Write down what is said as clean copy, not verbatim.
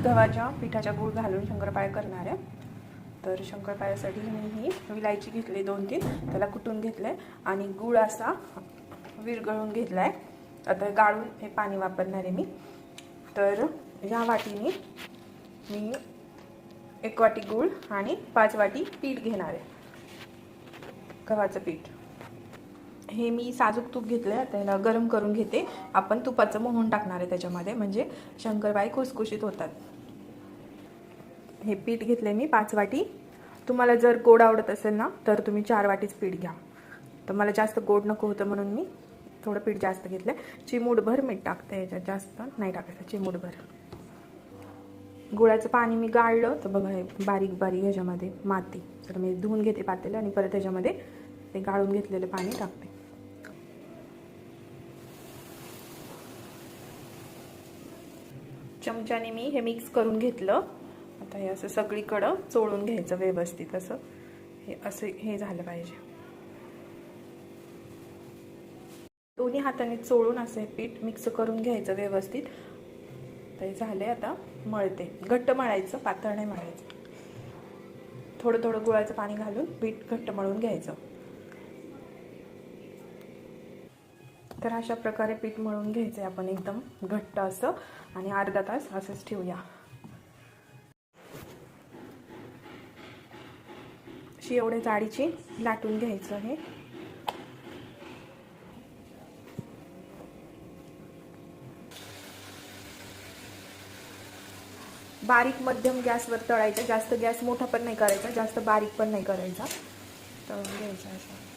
गव्हाच्या पिठाच्या गूळ घालून शंकरपाळे करणार आहे. तर शंकरपाळ्यासाठी मी ही विलायची घेतली 2-3, त्याला कुटून घेतलं आहे आणि गूळ असा विरघळून घेतला आहे. आता गाळून हे पाणी वापरणार आहे मी. तर ह्या वाटीने मी 1 वाटी गूळ आणि 5 वाटी पीठ घेणार आहे, गव्हाचं पीठ. हे मी साजूक तूप घेतलं आहे, त्याला गरम करून घेते. आपण तुपाचं मोहन टाकणार आहे त्याच्यामध्ये, म्हणजे शंकरपाळे खुसखुशीत होतात. हे पीठ घेतले मी 5 वाटी. तुम्हाला जर गोड आवडत असेल ना तर तुम्ही 4 वाटीच पीठ घ्या. तर मला जास्त गोड नको होतं म्हणून मी थोडं पीठ जास्त घेतलं. चिमूटभर मीठ टाकते, याच्यात जास्त नाही टाकायचं, चिमूटभर. गुळाचं पाणी मी गाळलं तर बघा हे बारीक बारीक ह्याच्यामध्ये माती. तर मी धुवून घेते पातेलं आणि परत ह्याच्यामध्ये ते गाळून घेतलेलं पाणी टाकते. चमच्याने मी हे मिक्स करून घेतलं. आता हे असं सगळीकडं चोळून घ्यायचं व्यवस्थित. असं हे झालं पाहिजे. दोन्ही हाताने चोळून असं हे पीठ मिक्स करून घ्यायचं व्यवस्थित. तर हे झाले. आता मळते. घट्ट मळायचं, पातळ नाही मळायचं. थोडं थोडं गुळाचं पाणी घालून पीठ घट्ट मळून घ्यायचं. तर अशा प्रकारे पीठ मळून घ्यायचं आहे आपण एकदम घट्ट असं, आणि अर्धा तास असंच ठेवूया. अशी एवढ्या जाडीची लाटून घ्यायचं आहे. बारीक मध्यम गॅसवर तळायचं. जास्त गॅस मोठा पण नाही करायचा, जास्त बारीक पण नाही करायचा. तळून घ्यायचं असं.